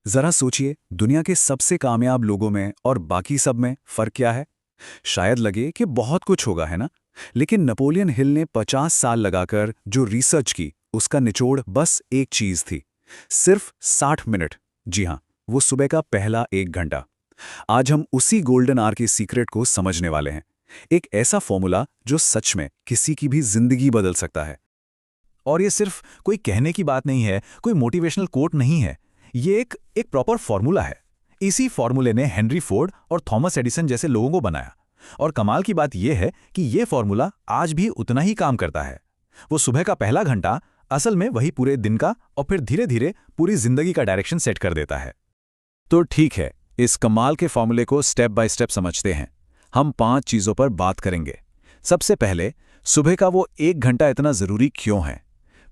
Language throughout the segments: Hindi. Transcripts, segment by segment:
जरा सोचिए, दुनिया के सबसे कामयाब लोगों में और बाकी सब में फर्क क्या है। शायद लगे कि बहुत कुछ होगा, है ना। लेकिन नेपोलियन हिल ने 50 साल लगाकर जो रिसर्च की, उसका निचोड़ बस एक चीज थी। सिर्फ 60 मिनट। जी हाँ, वो सुबह का पहला 1 घंटा। आज हम उसी गोल्डन आवर के सीक्रेट को समझने वाले हैं। एक ऐसा फॉर्मूला जो सच में किसी की भी जिंदगी बदल सकता है। और ये सिर्फ कोई कहने की बात नहीं है, कोई मोटिवेशनल कोट नहीं है। ये एक प्रॉपर फॉर्मूला है। इसी फॉर्मूले ने हेनरी फोर्ड और थॉमस एडिसन जैसे लोगों को बनाया। और कमाल की बात यह है कि ये फॉर्मूला आज भी उतना ही काम करता है। वो सुबह का पहला घंटा असल में वही पूरे दिन का और फिर धीरे धीरे पूरी जिंदगी का डायरेक्शन सेट कर देता है। तो ठीक है, इस कमाल के फॉर्मूले को स्टेप बाय स्टेप समझते हैं। हम 5 चीजों पर बात करेंगे। सबसे पहले, सुबह का वो 1 घंटा इतना जरूरी क्यों है।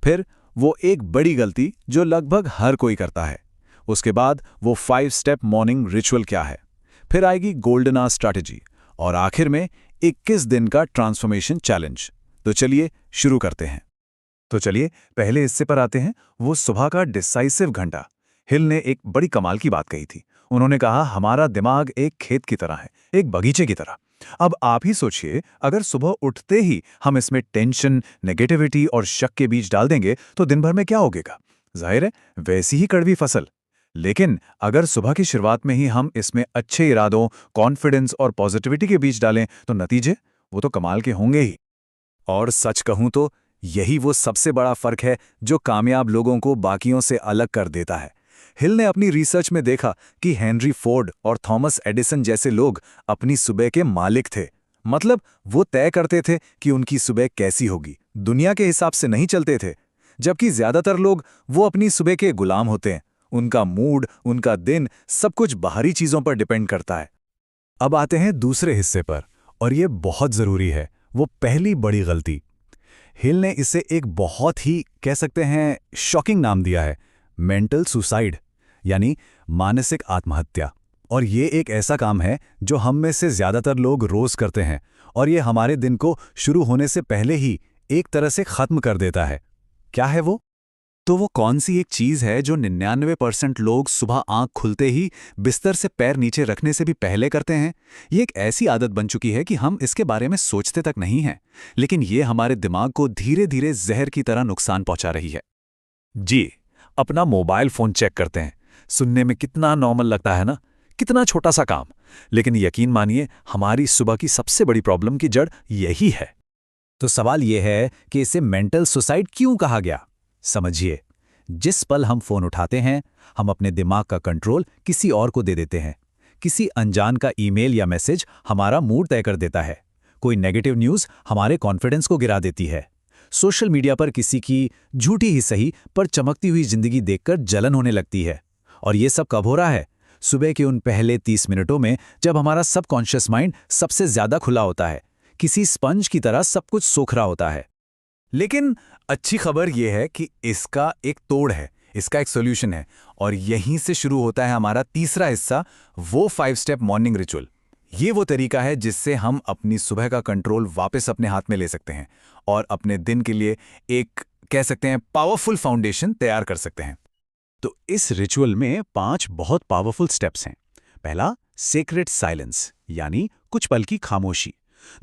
फिर वो एक बड़ी गलती जो लगभग हर कोई करता है। उसके बाद वो 5 स्टेप मॉर्निंग रिचुअल क्या है। फिर आएगी गोल्डन आवर स्ट्रैटेजी। और आखिर में 21 दिन का ट्रांसफॉर्मेशन चैलेंज। तो चलिए शुरू करते हैं। तो चलिए पहले हिस्से पर आते हैं, वो सुबह का डिसाइसिव घंटा। हिल ने एक बड़ी कमाल की बात कही थी। उन्होंने कहा, हमारा दिमाग एक खेत की तरह है, एक बगीचे की तरह। अब आप ही सोचिए, अगर सुबह उठते ही हम इसमें टेंशन, नेगेटिविटी और शक के बीज डाल देंगे तो दिन भर में क्या उगेगा। जाहिर है, वैसी ही कड़वी फसल। लेकिन अगर सुबह की शुरुआत में ही हम इसमें अच्छे इरादों, कॉन्फिडेंस और पॉजिटिविटी के बीज डालें तो नतीजे वो तो कमाल के होंगे ही। और सच कहूं तो यही वो सबसे बड़ा फर्क है जो कामयाब लोगों को बाकियों से अलग कर देता है। हिल ने अपनी रिसर्च में देखा कि हेनरी फोर्ड और थॉमस एडिसन जैसे लोग अपनी सुबह के मालिक थे। मतलब वो तय करते थे कि उनकी सुबह कैसी होगी, दुनिया के हिसाब से नहीं चलते थे। जबकि ज्यादातर लोग वो अपनी सुबह के गुलाम होते हैं। उनका मूड, उनका दिन, सब कुछ बाहरी चीजों पर डिपेंड करता है। अब आते हैं दूसरे हिस्से पर, और ये बहुत जरूरी है, वो पहली बड़ी गलती। हिल ने इसे एक बहुत ही, कह सकते हैं, शॉकिंग नाम दिया है, मेंटल सुसाइड, यानी मानसिक आत्महत्या। और ये एक ऐसा काम है जो हम में से ज्यादातर लोग रोज करते हैं, और ये हमारे दिन को शुरू होने से पहले ही एक तरह से खत्म कर देता है। क्या है वो? तो वो कौन सी एक चीज है जो 99% लोग सुबह आंख खुलते ही बिस्तर से पैर नीचे रखने से भी पहले करते हैं। ये एक ऐसी आदत बन चुकी है कि हम इसके बारे में सोचते तक नहीं हैं, लेकिन ये हमारे दिमाग को धीरे धीरे जहर की तरह नुकसान पहुंचा रही है। जी, अपना मोबाइल फोन चेक करते हैं। सुनने में कितना नॉर्मल लगता है ना, कितना छोटा सा काम, लेकिन यकीन मानिए हमारी सुबह की सबसे बड़ी प्रॉब्लम की जड़ यही है। तो सवाल यह है कि इसे मेंटल सुसाइड क्यों कहा गया। समझिए, जिस पल हम फोन उठाते हैं, हम अपने दिमाग का कंट्रोल किसी और को दे देते हैं। किसी अनजान का ईमेल या मैसेज हमारा मूड तय कर देता है। कोई नेगेटिव न्यूज़ हमारे कॉन्फिडेंस को गिरा देती है। सोशल मीडिया पर किसी की झूठी ही सही पर चमकती हुई जिंदगी देखकर जलन होने लगती है। और ये सब कब हो रहा है? सुबह के उन पहले 30 मिनटों में, जब हमारा सबकॉन्शियस माइंड सबसे ज्यादा खुला होता है, किसी स्पंज की तरह सब कुछ सोख रहा होता है। लेकिन अच्छी खबर यह है कि इसका एक तोड़ है, इसका एक सॉल्यूशन है। और यहीं से शुरू होता है हमारा तीसरा हिस्सा, वो 5 स्टेप मॉर्निंग रिचुअल। ये वो तरीका है जिससे हम अपनी सुबह का कंट्रोल वापस अपने हाथ में ले सकते हैं और अपने दिन के लिए एक, कह सकते हैं, पावरफुल फाउंडेशन तैयार कर सकते हैं। तो इस रिचुअल में 5 बहुत पावरफुल स्टेप्स हैं। पहला, सेक्रेट साइलेंस, यानी कुछ पल की खामोशी।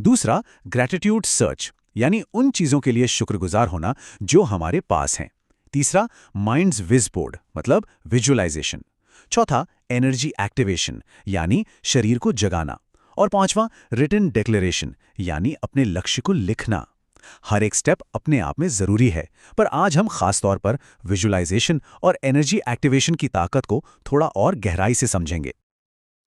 दूसरा, ग्रैटिट्यूड सर्च, यानी उन चीजों के लिए शुक्रगुजार होना जो हमारे पास हैं। तीसरा, माइंड्स विज बोर्ड, मतलब विजुअलाइजेशन। चौथा, एनर्जी एक्टिवेशन, यानी शरीर को जगाना। और पांचवा, रिटन डिक्लेरेशन, यानी अपने लक्ष्य को लिखना। हर एक स्टेप अपने आप में जरूरी है, पर आज हम खास तौर पर विजुअलाइजेशन और एनर्जी एक्टिवेशन की ताकत को थोड़ा और गहराई से समझेंगे।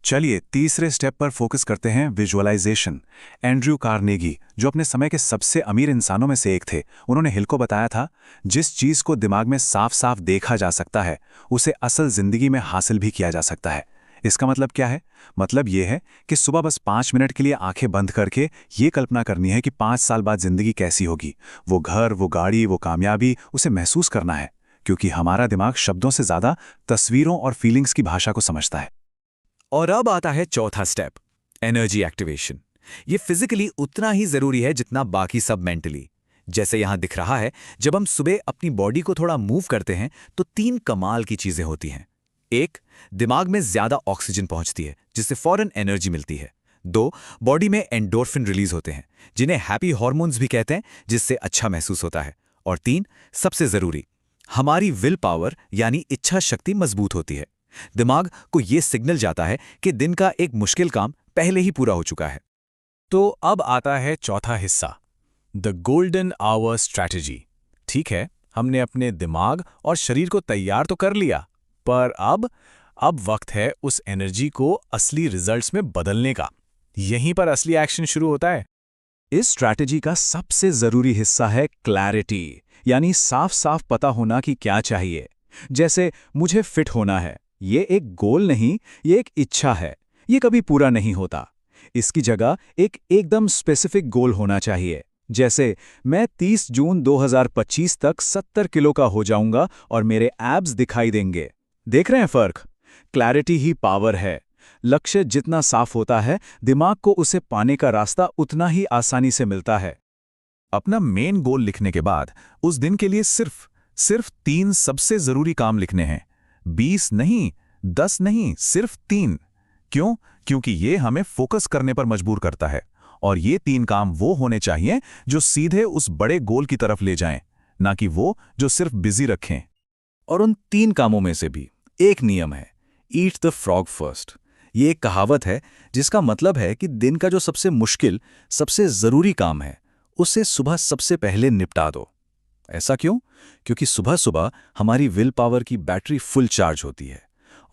चलिए तीसरे स्टेप पर फोकस करते हैं, विजुअलाइजेशन। एंड्रयू कार्नेगी, जो अपने समय के सबसे अमीर इंसानों में से एक थे, उन्होंने हिल को बताया था, जिस चीज को दिमाग में साफ साफ देखा जा सकता है, उसे असल जिंदगी में हासिल भी किया जा सकता है। इसका मतलब क्या है? मतलब यह है कि सुबह बस 5 मिनट के लिए आंखें बंद करके ये कल्पना करनी है कि 5 साल बाद जिंदगी कैसी होगी। वो घर, वो गाड़ी, वो कामयाबी, उसे महसूस करना है, क्योंकि हमारा दिमाग शब्दों से ज्यादा तस्वीरों और फीलिंग्स की भाषा को समझता है। और अब आता है चौथा स्टेप, एनर्जी एक्टिवेशन। ये फिजिकली उतना ही जरूरी है जितना बाकी सब मेंटली। जैसे यहां दिख रहा है, जब हम सुबह अपनी बॉडी को थोड़ा मूव करते हैं तो 3 कमाल की चीजें होती हैं। 1. दिमाग में ज्यादा ऑक्सीजन पहुंचती है जिससे फौरन एनर्जी मिलती है। 2. बॉडी में एंडोर्फिन रिलीज होते हैं जिन्हें हैप्पी हार्मोन्स भी कहते हैं जिससे अच्छा महसूस होता है। और 3. सबसे जरूरी, हमारी विल पावर यानी इच्छा शक्ति मजबूत होती है। दिमाग को यह सिग्नल जाता है कि दिन का एक मुश्किल काम पहले ही पूरा हो चुका है। तो अब आता है चौथा हिस्सा, द गोल्डन आवर स्ट्रैटेजी। ठीक है, हमने अपने दिमाग और शरीर को तैयार तो कर लिया, पर अब वक्त है उस एनर्जी को असली रिजल्ट्स में बदलने का। यहीं पर असली एक्शन शुरू होता है। इस स्ट्रैटेजी का सबसे जरूरी हिस्सा है क्लैरिटी, यानी साफ साफ पता होना कि क्या चाहिए। जैसे मुझे फिट होना है, ये एक गोल नहीं, ये एक इच्छा है। ये कभी पूरा नहीं होता। इसकी जगह एक एकदम स्पेसिफिक गोल होना चाहिए। जैसे मैं 30 जून 2025 तक 70 किलो का हो जाऊंगा और मेरे एब्स दिखाई देंगे। देख रहे हैं फर्क? क्लैरिटी ही पावर है। लक्ष्य जितना साफ होता है, दिमाग को उसे पाने का रास्ता उतना ही आसानी से मिलता है। अपना मेन गोल लिखने के बाद उस दिन के लिए सिर्फ 3 सबसे जरूरी काम लिखने हैं। 20 नहीं, 10 नहीं, सिर्फ 3। क्यों? क्योंकि ये हमें फोकस करने पर मजबूर करता है। और ये 3 काम वो होने चाहिए जो सीधे उस बड़े गोल की तरफ ले जाएं, ना कि वो जो सिर्फ बिजी रखें। और उन 3 कामों में से भी एक नियम है, ईट द फ्रॉग फर्स्ट। ये एक कहावत है जिसका मतलब है कि दिन का जो सबसे मुश्किल, सबसे जरूरी काम है, उसे सुबह सबसे पहले निपटा दो। ऐसा क्यों? क्योंकि सुबह सुबह हमारी विल पावर की बैटरी फुल चार्ज होती है,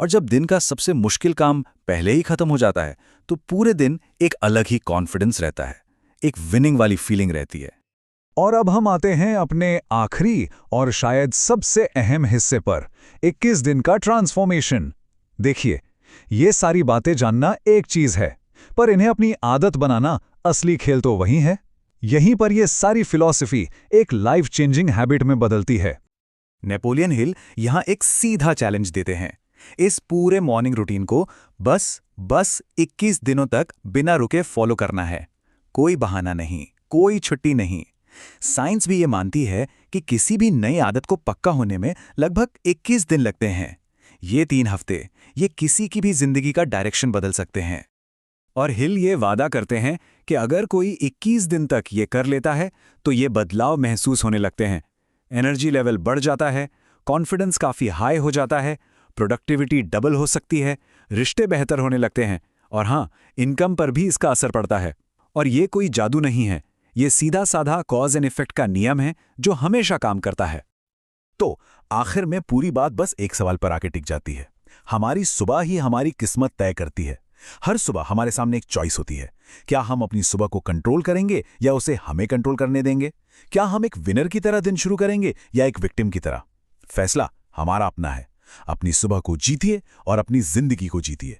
और जब दिन का सबसे मुश्किल काम पहले ही खत्म हो जाता है तो पूरे दिन एक अलग ही कॉन्फिडेंस रहता है, एक विनिंग वाली फीलिंग रहती है। और अब हम आते हैं अपने आखिरी और शायद सबसे अहम हिस्से पर, 21 दिन का ट्रांसफॉर्मेशन। देखिए, ये सारी बातें जानना एक चीज है, पर इन्हें अपनी आदत बनाना असली खेल तो वही है। यहीं पर ये सारी फिलॉसफी एक लाइफ चेंजिंग हैबिट में बदलती है। नेपोलियन हिल यहां एक सीधा चैलेंज देते हैं। इस पूरे मॉर्निंग रूटीन को बस 21 दिनों तक बिना रुके फॉलो करना है। कोई बहाना नहीं, कोई छुट्टी नहीं। साइंस भी ये मानती है कि किसी भी नई आदत को पक्का होने में लगभग 21 दिन लगते हैं। ये 3 हफ्ते, ये किसी की भी जिंदगी का डायरेक्शन बदल सकते हैं। और हिल ये वादा करते हैं कि अगर कोई 21 दिन तक ये कर लेता है तो ये बदलाव महसूस होने लगते हैं। एनर्जी लेवल बढ़ जाता है, कॉन्फिडेंस काफ़ी हाई हो जाता है, प्रोडक्टिविटी डबल हो सकती है, रिश्ते बेहतर होने लगते हैं, और हाँ, इनकम पर भी इसका असर पड़ता है। और ये कोई जादू नहीं है, ये सीधा साधा कॉज एंड इफेक्ट का नियम है जो हमेशा काम करता है। तो आखिर में पूरी बात बस एक सवाल पर आके टिक जाती है। हमारी सुबह ही हमारी किस्मत तय करती है। हर सुबह हमारे सामने एक चॉइस होती है। क्या हम अपनी सुबह को कंट्रोल करेंगे या उसे हमें कंट्रोल करने देंगे? क्या हम एक विनर की तरह दिन शुरू करेंगे या एक विक्टिम की तरह? फैसला हमारा अपना है। अपनी सुबह को जीतिए और अपनी जिंदगी को जीतिए।